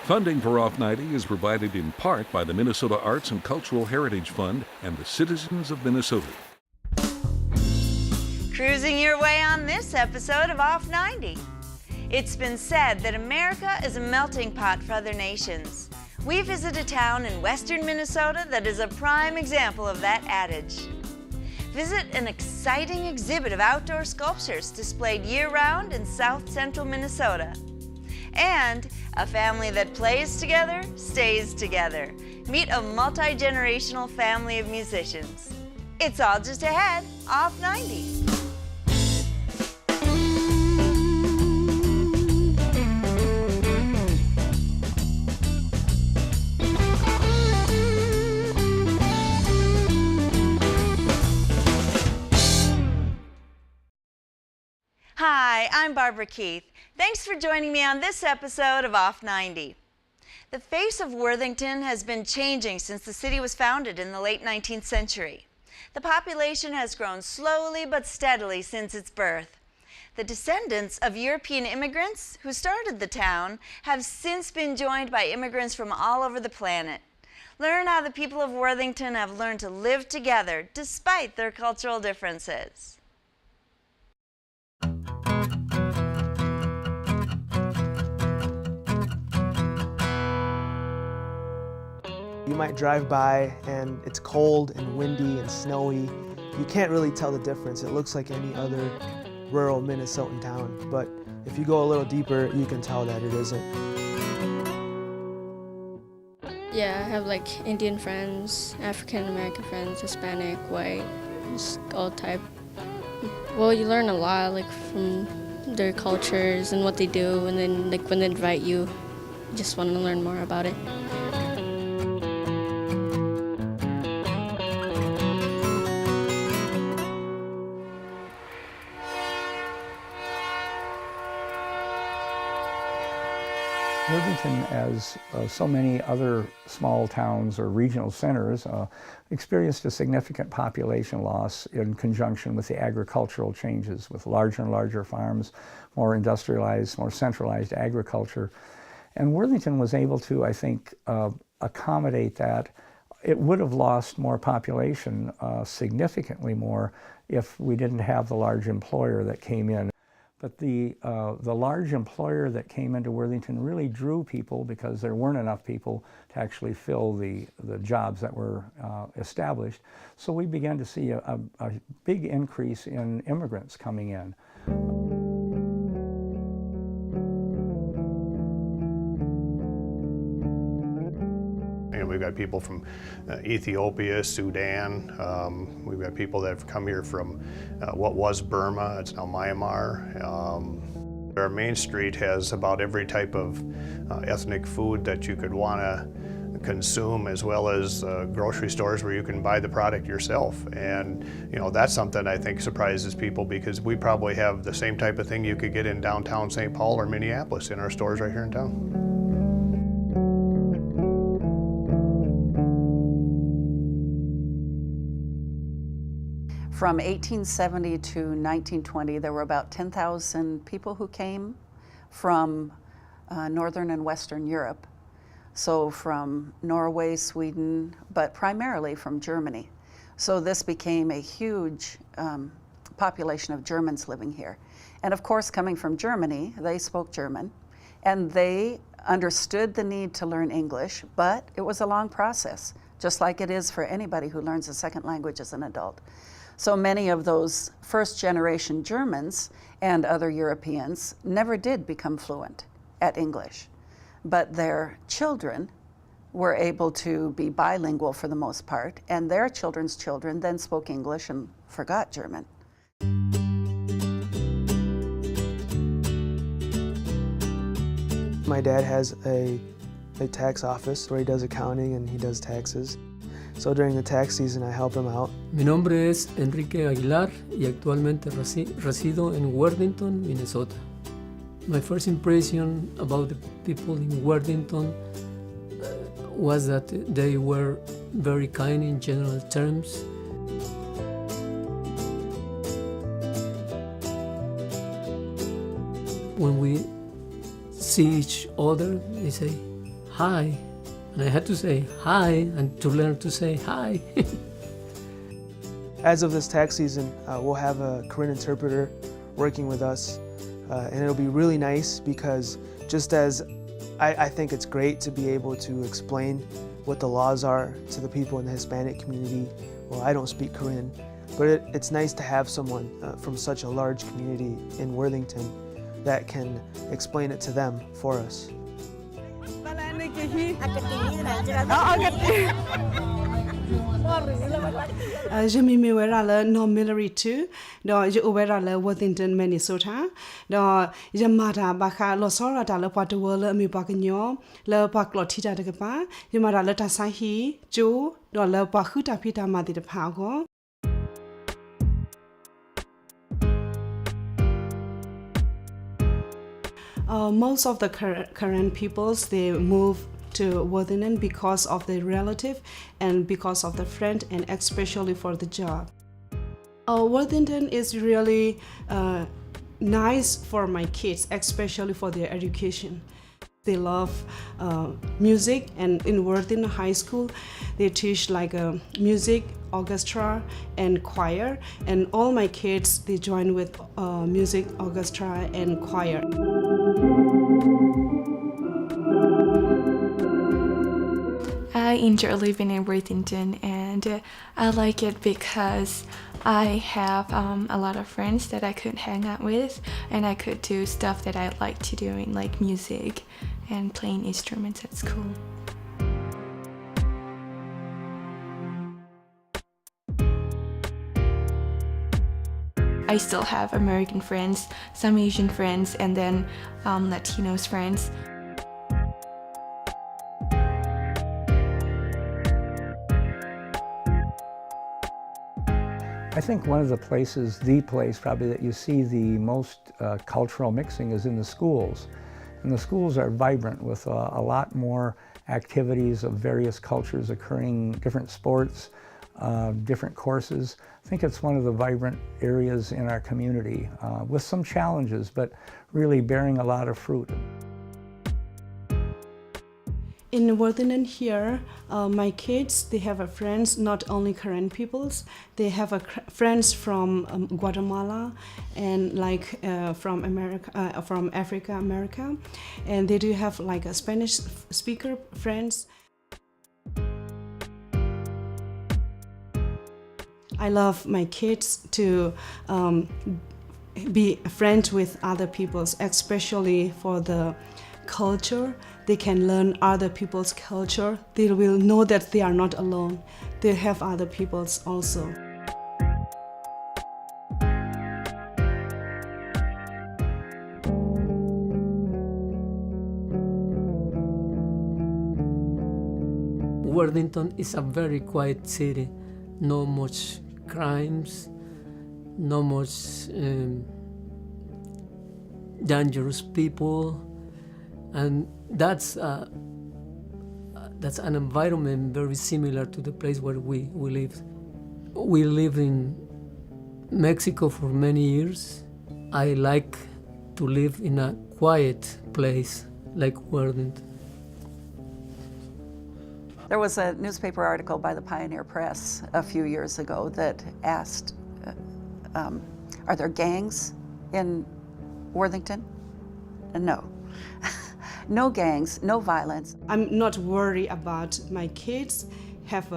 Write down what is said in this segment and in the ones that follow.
Funding for Off 90 is provided in part by the Minnesota Arts and Cultural Heritage Fund and the citizens of Minnesota. Cruising your way on this episode of Off 90. It's been said that America is a melting pot for other nations. We visit a town in western Minnesota that is a prime example of that adage. Visit an exciting exhibit of outdoor sculptures displayed year-round in south central Minnesota. And a family that plays together, stays together. Meet a multi-generational family of musicians. It's all just ahead, Off 90. Hi, I'm Barbara Keith. Thanks for joining me on this episode of Off 90. The face of Worthington has been changing since the city was founded in the late 19th century. The population has grown slowly but steadily since its birth. The descendants of European immigrants who started the town have since been joined by immigrants from all over the planet. Learn how the people of Worthington have learned to live together despite their cultural differences. You might drive by and it's cold and windy and snowy. You can't really tell the difference. It looks like any other rural Minnesotan town. But if you go a little deeper, you can tell that it isn't. Yeah, I have like Indian friends, African American friends, Hispanic, white, just all type. Well, you learn a lot like from their cultures and what they do, and then like when they invite you, you just want to learn more about it. Worthington, as so many other small towns or regional centers, experienced a significant population loss in conjunction with the agricultural changes, with larger and larger farms, more industrialized, more centralized agriculture. And Worthington was able to, I think, accommodate that. It would have lost more population, significantly more, if we didn't have the large employer that came in. But the large employer that came into Worthington really drew people because there weren't enough people to actually fill the jobs that were established. So we began to see a big increase in immigrants coming in. We've got people from Ethiopia, Sudan. We've got people that have come here from what was Burma, it's now Myanmar. Our main street has about every type of ethnic food that you could want to consume, as well as grocery stores where you can buy the product yourself. And you know, that's something I think surprises people, because we probably have the same type of thing you could get in downtown St. Paul or Minneapolis in our stores right here in town. From 1870 to 1920, there were about 10,000 people who came from Northern and Western Europe. So from Norway, Sweden, but primarily from Germany. So this became a huge population of Germans living here. And of course, coming from Germany, they spoke German, and they understood the need to learn English, but it was a long process, just like it is for anybody who learns a second language as an adult. So many of those first-generation Germans and other Europeans never did become fluent at English, but their children were able to be bilingual for the most part, and their children's children then spoke English and forgot German. My dad has a tax office where he does accounting and he does taxes. So during the tax season, I help him out. Mi nombre es Enrique Aguilar y actualmente resido en Worthington, Minnesota. My first impression about the people in Worthington was that they were very kind in general terms. When we see each other, they say, hi. And I had to say hi and to learn to say hi. As of this tax season, we'll have a Korean interpreter working with us, and it'll be really nice because just as I think it's great to be able to explain what the laws are to the people in the Hispanic community. Well, I don't speak Korean, but it's nice to have someone from such a large community in Worthington that can explain it to them for us. Je m'y non-military too. No, je over Worthington, Minnesota. No, je mata baka lo sora da le patu le mi bagnyo le baklo tita de gaba. Je mata le tasahi jo do le bakuta pita mati de pago. Most of the current peoples, they move to Worthington because of their relative and because of the friend and especially for the job. Worthington is really nice for my kids, especially for their education. They love music, and in Worthington High School, they teach like a music, orchestra, and choir. And all my kids, they join with music, orchestra, and choir. I enjoy living in Worthington, and I like it because I have a lot of friends that I could hang out with, and I could do stuff that I like to do, in like music and playing instruments at school. I still have American friends, some Asian friends, and then Latinos friends. I think one of the places, the place probably that you see the most cultural mixing is in the schools. And the schools are vibrant with a lot more activities of various cultures occurring, different sports, different courses. I think it's one of the vibrant areas in our community with some challenges, but really bearing a lot of fruit. In Worthington here, my kids, they have a friends, not only Korean peoples, they have friends from Guatemala and like from America, from Africa, America, and they do have like a Spanish speaker friends. I love my kids to be friends with other peoples, especially for the culture. They can learn other people's culture. They will know that they are not alone. They have other peoples also. Worthington is a very quiet city. No much crimes, no much dangerous people, and that's an environment very similar to the place where we live. We lived in Mexico for many years. I like to live in a quiet place like Worthington. There was a newspaper article by the Pioneer Press a few years ago that asked, are there gangs in Worthington? No. No gangs, no violence. I'm not worried about my kids have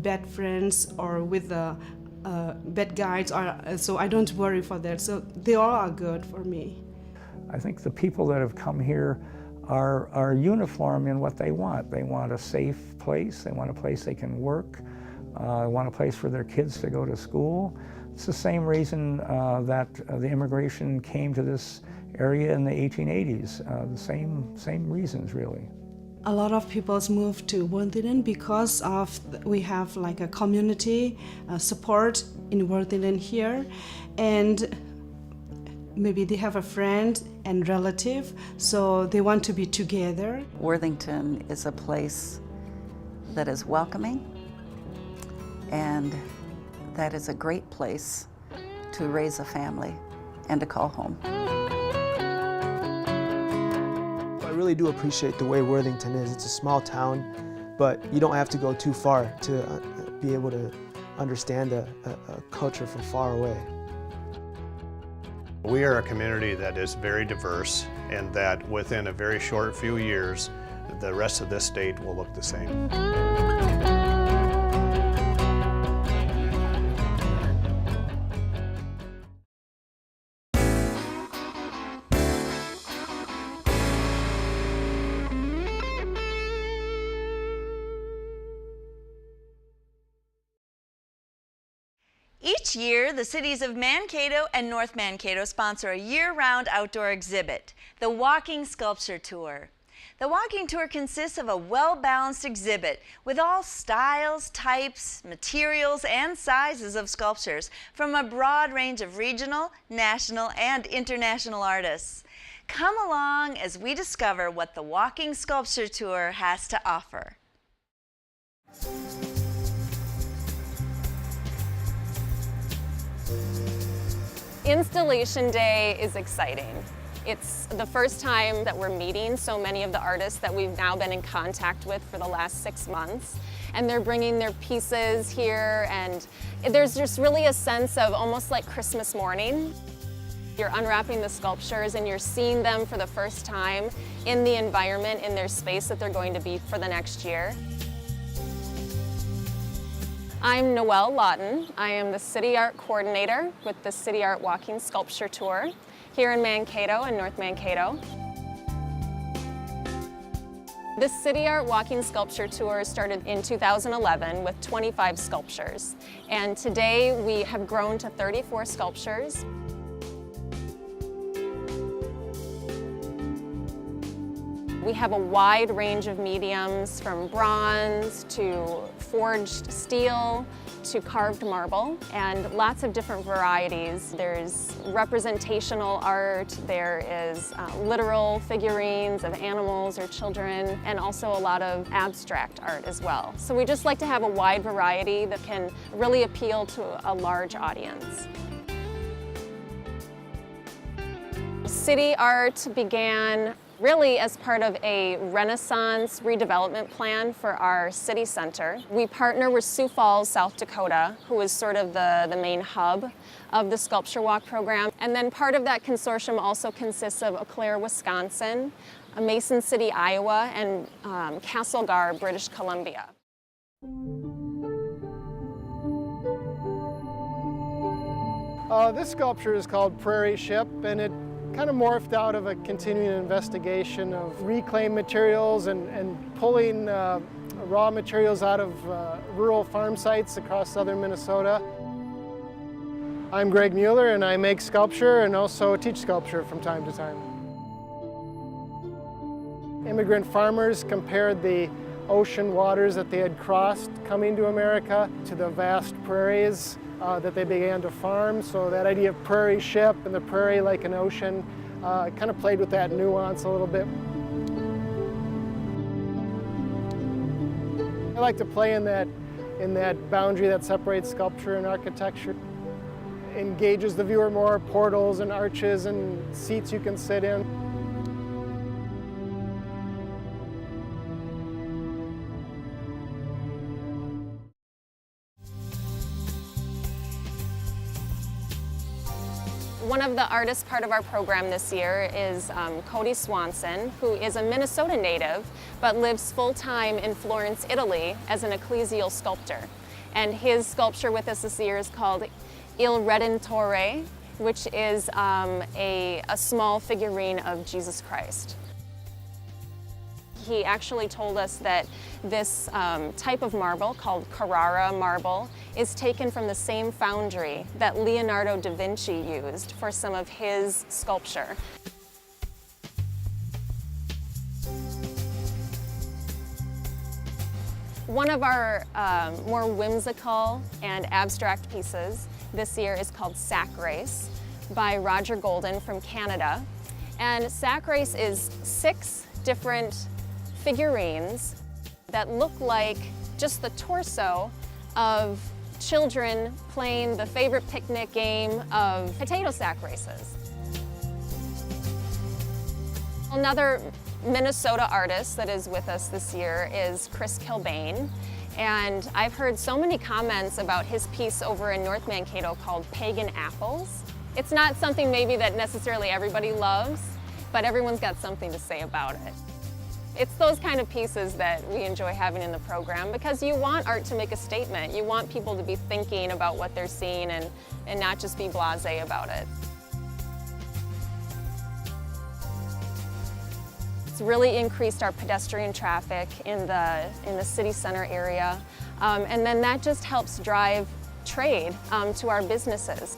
bad friends or with bad guys, so I don't worry for that. So they all are good for me. I think the people that have come here are uniform in what they want. They want a safe place, they want a place they can work, they want a place for their kids to go to school. It's the same reason that the immigration came to this area in the 1880s, the same reasons really. A lot of people move to Worthington because we have like a community support in Worthington here, and maybe they have a friend and relative, so they want to be together. Worthington is a place that is welcoming, and that is a great place to raise a family and to call home. I really do appreciate the way Worthington is. It's a small town, but you don't have to go too far to be able to understand a culture from far away. We are a community that is very diverse, and that within a very short few years, the rest of this state will look the same. Each year, the cities of Mankato and North Mankato sponsor a year-round outdoor exhibit, the Walking Sculpture Tour. The walking tour consists of a well-balanced exhibit with all styles, types, materials, and sizes of sculptures from a broad range of regional, national, and international artists. Come along as we discover what the Walking Sculpture Tour has to offer. Installation Day is exciting. It's the first time that we're meeting so many of the artists that we've now been in contact with for the last 6 months. And they're bringing their pieces here, and there's just really a sense of almost like Christmas morning. You're unwrapping the sculptures and you're seeing them for the first time in the environment, in their space that they're going to be for the next year. I'm Noelle Lawton. I am the CityArt coordinator with the CityArt Walking Sculpture Tour here in Mankato and North Mankato. This CityArt Walking Sculpture Tour started in 2011 with 25 sculptures, and today we have grown to 34 sculptures. We have a wide range of mediums, from bronze to forged steel to carved marble, and lots of different varieties. There's representational art, there is literal figurines of animals or children, and also a lot of abstract art as well. So we just like to have a wide variety that can really appeal to a large audience. CityArt began really as part of a Renaissance redevelopment plan for our city center. We partner with Sioux Falls, South Dakota, who is sort of the main hub of the Sculpture Walk program. And then part of that consortium also consists of Eau Claire, Wisconsin, Mason City, Iowa, and Castlegar, British Columbia. This sculpture is called Prairie Ship, and it kind of morphed out of a continuing investigation of reclaimed materials and pulling raw materials out of rural farm sites across southern Minnesota. I'm Greg Mueller, and I make sculpture and also teach sculpture from time to time. Immigrant farmers compared the ocean waters that they had crossed coming to America to the vast prairies that they began to farm. So that idea of prairie ship and the prairie like an ocean kind of played with that nuance a little bit. I like to play in that boundary that separates sculpture and architecture. Engages the viewer more, portals and arches and seats you can sit in. One of the artists part of our program this year is Cody Swanson, who is a Minnesota native but lives full-time in Florence, Italy as an ecclesial sculptor. And his sculpture with us this year is called Il Redentore, which is a small figurine of Jesus Christ. He actually told us that this type of marble, called Carrara marble, is taken from the same foundry that Leonardo da Vinci used for some of his sculpture. One of our more whimsical and abstract pieces this year is called Sack Race by Roger Golden from Canada. And Sack Race is 6 different figurines that look like just the torso of children playing the favorite picnic game of potato sack races. Another Minnesota artist that is with us this year is Chris Kilbane. And I've heard so many comments about his piece over in North Mankato called Pagan Apples. It's not something maybe that necessarily everybody loves, but everyone's got something to say about it. It's those kind of pieces that we enjoy having in the program because you want art to make a statement. You want people to be thinking about what they're seeing and not just be blasé about it. It's really increased our pedestrian traffic in the city center area, and then that just helps drive trade to our businesses.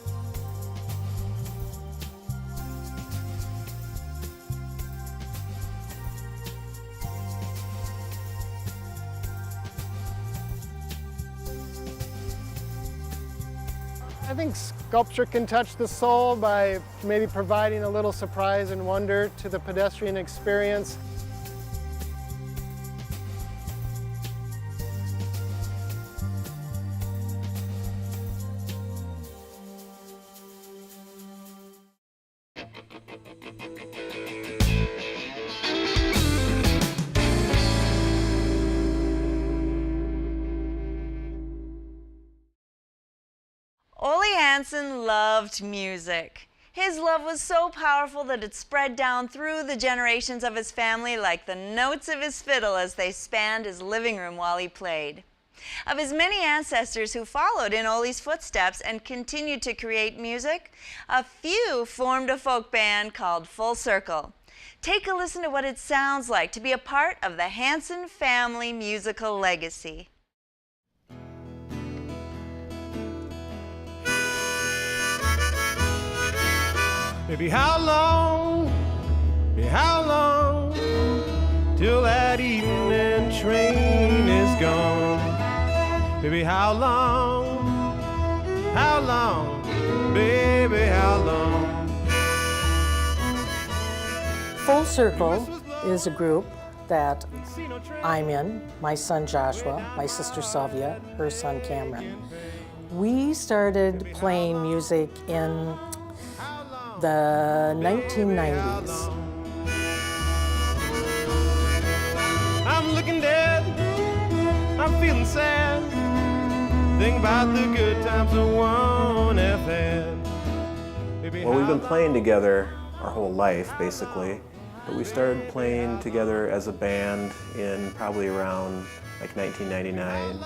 I think sculpture can touch the soul by maybe providing a little surprise and wonder to the pedestrian experience. Ole Hansen loved music. His love was so powerful that it spread down through the generations of his family like the notes of his fiddle as they spanned his living room while he played. Of his many ancestors who followed in Ole's footsteps and continued to create music, a few formed a folk band called Full Circle. Take a listen to what it sounds like to be a part of the Hansen family musical legacy. Baby, how long till that evening train is gone? Baby, how long, baby, how long? Full Circle is a group that I'm in, my son Joshua, my sister Sylvia, her son Cameron. We started playing music in the 1990s. I'm looking dead, I'm feeling sad. Think about the good times I won't have had. Well, we've been playing together our whole life, basically. But we started playing together as a band in probably around like 1999.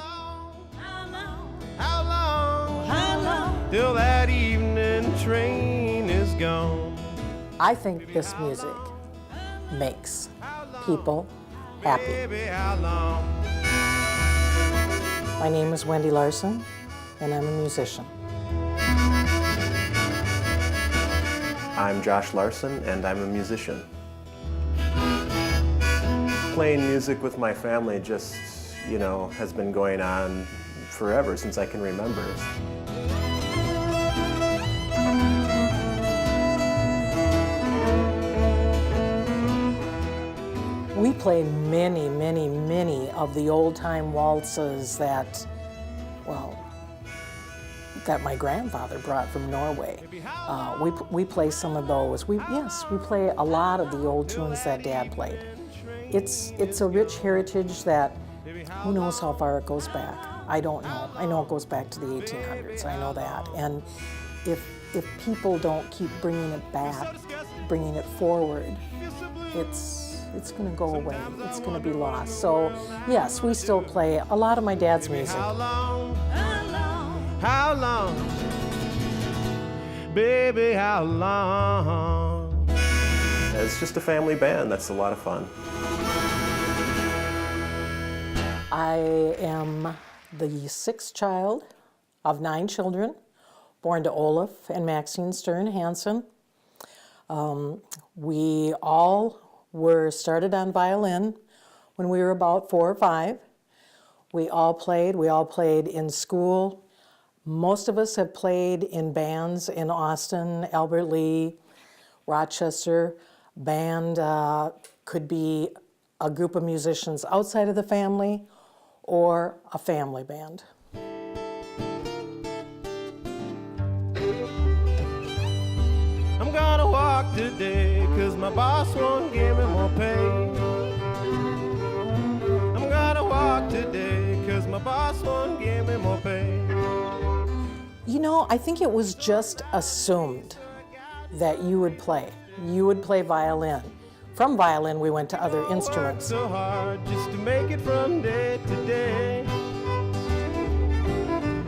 How long till that evening train is gone? I think this music makes people happy. My name is Wendy Larson, and I'm a musician. I'm Josh Larson, and I'm a musician. Playing music with my family just, has been going on forever, since I can remember. We played many, many, many of the old-time waltzes that my grandfather brought from Norway. We play some of those. We play a lot of the old tunes that Dad played. It's a rich heritage that, who knows how far it goes back. I don't know. I know it goes back to the 1800s, I know that. And if people don't keep bringing it back, bringing it forward, it's going to go away. It's going to be lost. So yes, we still play a lot of my dad's music. How long, baby, how long? It's just a family band. That's a lot of fun. I am the sixth child of 9 children, born to Olaf and Maxine Stern Hansen. We all were started on violin when we were about 4 or 5. We all played in school. Most of us have played in bands in Austin, Albert Lee, Rochester. Band could be a group of musicians outside of the family or a family band. I'm gonna walk today, 'cause my boss won't give me more pay. You know, I think it was just assumed that you would play. You would play violin. From violin, we went to other instruments. So hard just to make it from day to day.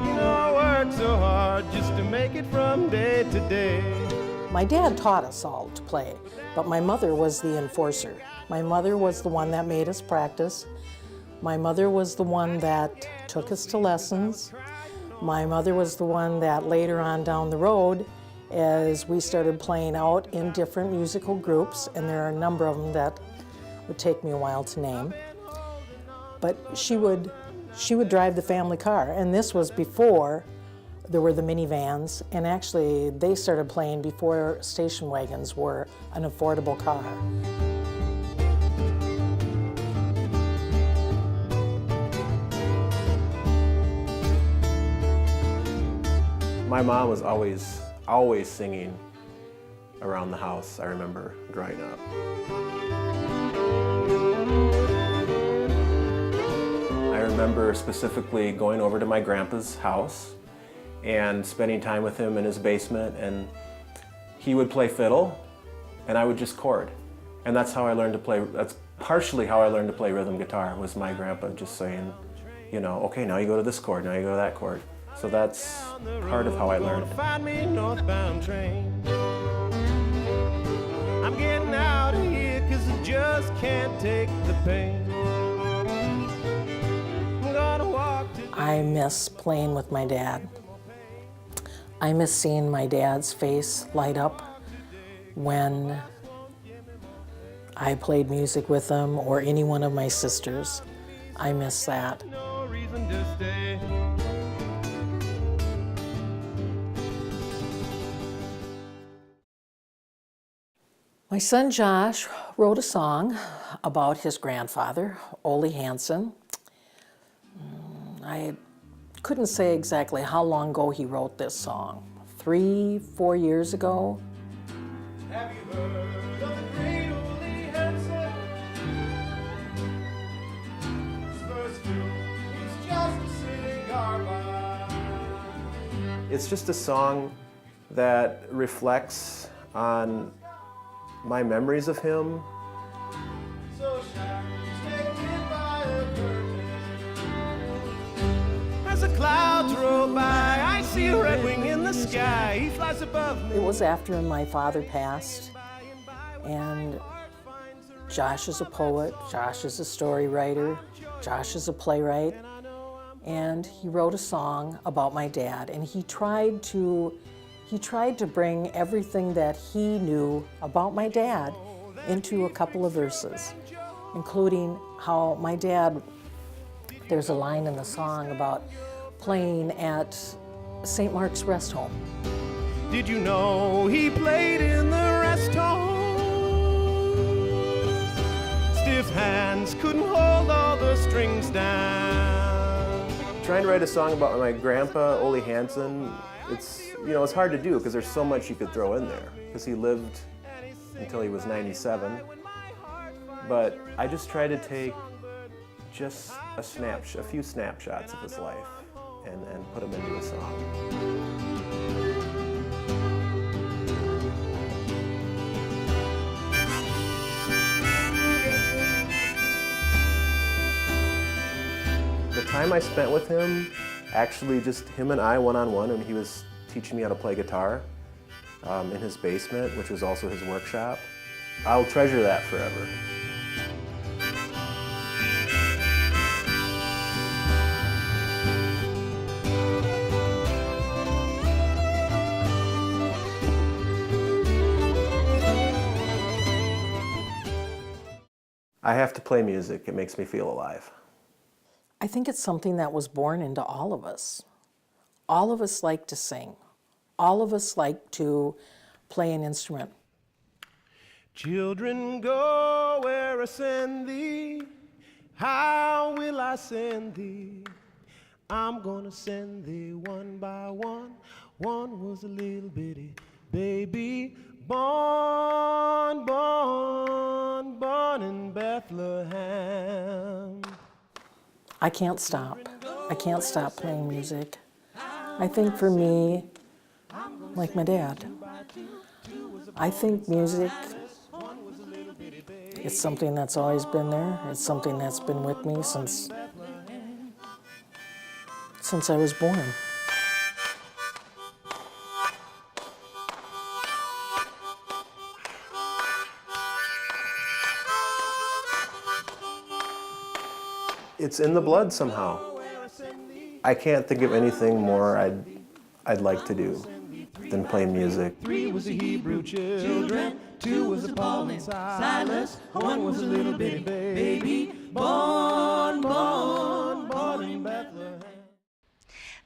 You know, I worked so hard just to make it from day to day. My dad taught us all to play, but my mother was the enforcer. My mother was the one that made us practice. My mother was the one that took us to lessons. My mother was the one that later on down the road, as we started playing out in different musical groups, and there are a number of them that would take me a while to name, but she would drive the family car, and this was before there were the minivans, and actually they started playing before station wagons were an affordable car. My mom was always singing around the house, I remember growing up. I remember specifically going over to my grandpa's house and spending time with him in his basement, and he would play fiddle and I would just chord. And that's how I learned to play, that's partially how I learned to play rhythm guitar, was my grandpa just saying, you know, okay, now you go to this chord, now you go to that chord. So that's part of how I learned. Find me northbound train. I'm getting out of here 'cause I just can't take the pain. I'm gonna walk to... I miss playing with my dad. I miss seeing my dad's face light up when I played music with him, or any one of my sisters. I miss that. No reason to stay. My son Josh wrote a song about his grandfather, Ole Hansen. I couldn't say exactly how long ago he wrote this song. 3-4 years ago. Have you heard of the great Ole Hansen? His first tune was just a cigar buy. It's just a song that reflects on my memories of him. So shy, taken by a curtain. As the clouds roll by, I see a red wing in the sky. He flies above me. It was after my father passed, and Josh is a poet, Josh is a story writer, Josh is a playwright, and he wrote a song about my dad, and he tried to bring everything that he knew about my dad into a couple of verses, including how my dad, there's a line in the song about playing at St. Mark's Rest Home. Did you know he played in the rest home? Stiff hands couldn't hold all the strings down. Trying to write a song about my grandpa, Ole Hansen, it's hard to do because there's so much you could throw in there, because he lived until he was 97. But I just try to take just a few snapshots of his life and put them into a song. The time I spent with him, actually just him and I one-on-one, and he was teaching me how to play guitar in his basement, which was also his workshop. I'll treasure that forever. I have to play music. It makes me feel alive. I think it's something that was born into all of us. All of us like to sing. All of us like to play an instrument. Children, go where I send thee. How will I send thee? I'm gonna send thee one by one. One was a little bitty baby, born in Bethlehem. I can't stop. I can't stop playing music. I think for me, like my dad, I think music, it's something that's always been there. It's something that's been with me since I was born. It's in the blood somehow. I can't think of anything more I'd like to do than play music. 3 was the Hebrew children, 2 was the Paul and Silas, 1 was a little bitty baby, born in Bethlehem.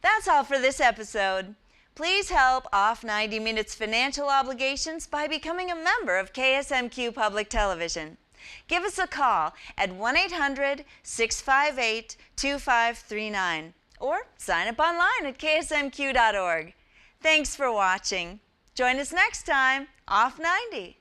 That's all for this episode. Please help Off 90 Minutes' financial obligations by becoming a member of KSMQ Public Television. Give us a call at 1-800-658-2539 or sign up online at ksmq.org. Thanks for watching. Join us next time, Off 90.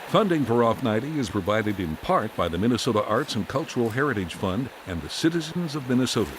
Funding for Off 90 is provided in part by the Minnesota Arts and Cultural Heritage Fund and the citizens of Minnesota.